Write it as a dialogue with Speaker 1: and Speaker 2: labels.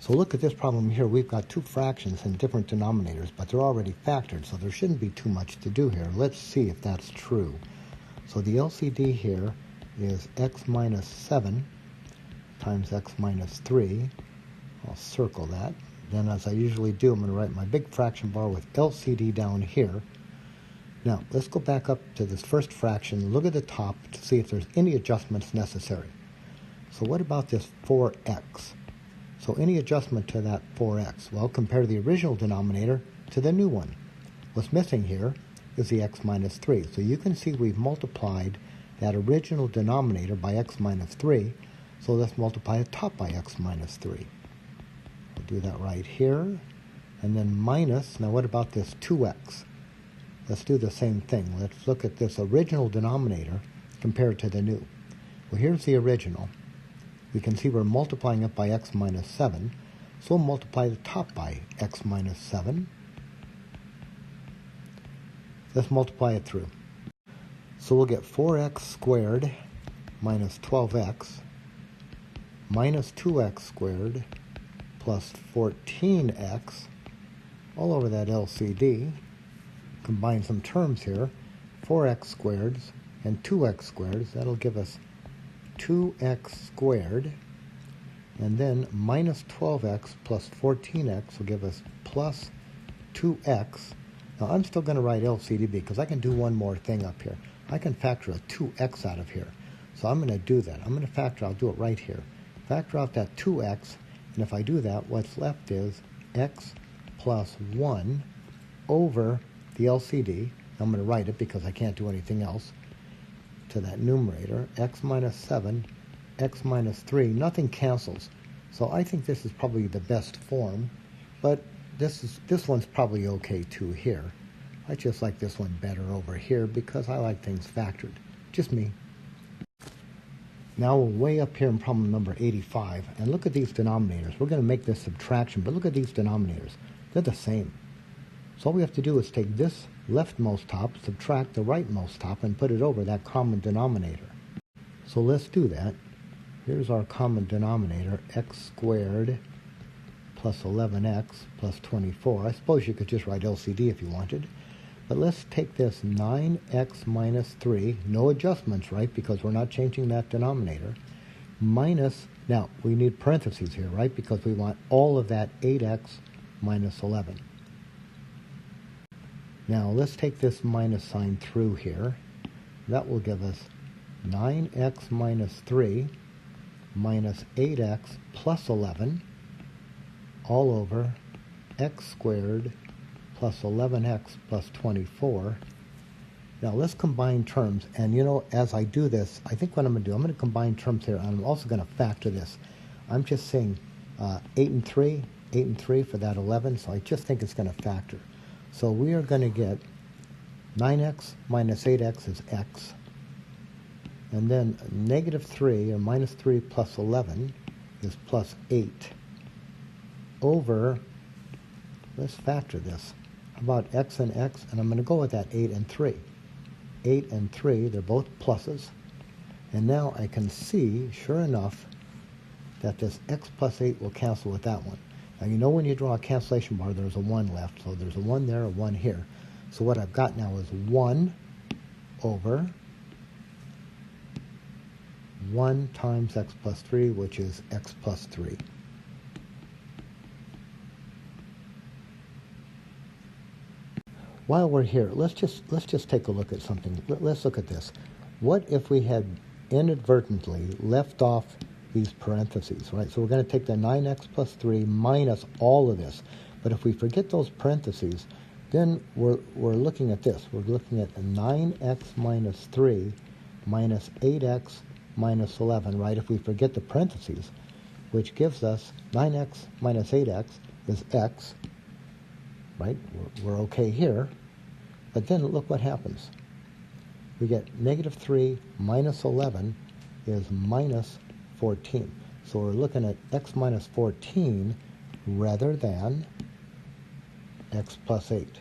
Speaker 1: So look at this problem here. We've got two fractions in different denominators, but they're already factored, so there shouldn't be too much to do here. Let's see if that's true. So the LCD here is x minus 7 times x minus 3. I'll circle that. Then, as I usually do, I'm going to write my big fraction bar with LCD down here. Now, let's go back up to this first fraction. Look at the top to see if there's any adjustments necessary. So what about this 4x? So any adjustment to that 4x? Well, compare the original denominator to the new one. What's missing here is the x minus 3. So you can see we've multiplied that original denominator by x minus 3. So let's multiply the top by x minus 3. We'll do that right here. And then minus, now what about this 2x? Let's do the same thing. Let's look at this original denominator compared to the new. Well, here's the original. We can see we're multiplying it by x minus 7. So we'll multiply the top by x minus 7. Let's multiply it through. So we'll get 4x squared minus 12x minus 2x squared plus 14x all over that LCD. Combine some terms here. 4x squareds and 2x squareds. That'll give us 2x squared. And then minus 12x plus 14x will give us plus 2x. Now I'm still going to write LCD because I can do one more thing up here. I can factor a 2x out of here. So I'm going to do that. I'm going to factor, I'll do it right here. Factor out that 2x, and if I do that, what's left is x plus 1 over the LCD. I'm going to write it because I can't do anything else to that numerator. X minus 7, x minus 3. Nothing cancels. So I think this is probably the best form, but this one's probably okay too here. I just like this one better over here because I like things factored. Just me. Now we're way up here in problem number 85, and look at these denominators. We're going to make this subtraction, but look at these denominators. They're the same. So all we have to do is take this leftmost top, subtract the rightmost top, and put it over that common denominator. So let's do that. Here's our common denominator, x squared plus 11x plus 24. I suppose you could just write LCD if you wanted. But let's take this 9x minus 3, no adjustments, right, because we're not changing that denominator, minus, now we need parentheses here, right, because we want all of that 8x minus 11. Now let's take this minus sign through here. That will give us 9x minus 3 minus 8x plus 11 all over x squared plus 11x plus 24. Now let's combine terms, and you know, as I do this, I think what I'm going to do, I'm going to combine terms here, and I'm also going to factor this. I'm just saying 8 and 3 for that 11, so I just think it's going to factor. So we are going to get 9x minus 8x is x, and then negative 3, or minus 3 plus 11 is plus 8 over, let's factor this, about x and x, and I'm going to go with that 8 and 3. 8 and 3, they're both pluses. And now I can see, sure enough, that this x plus 8 will cancel with that one. Now you know when you draw a cancellation bar, there's a 1 left. So there's a 1 there, a 1 here. So what I've got now is 1 over 1 times x plus 3, which is x plus 3. While we're here, let's just take a look at something. Let's look at this. What if we had inadvertently left off these parentheses, right? So we're going to take the 9x plus 3 minus all of this. But if we forget those parentheses, then we're looking at this. We're looking at 9x minus 3 minus 8x minus 11, right? If we forget the parentheses, which gives us 9x minus 8x is x, right? We're okay here. But then look what happens. We get negative 3 minus 11 is minus 14. So we're looking at x minus 14 rather than x plus 8.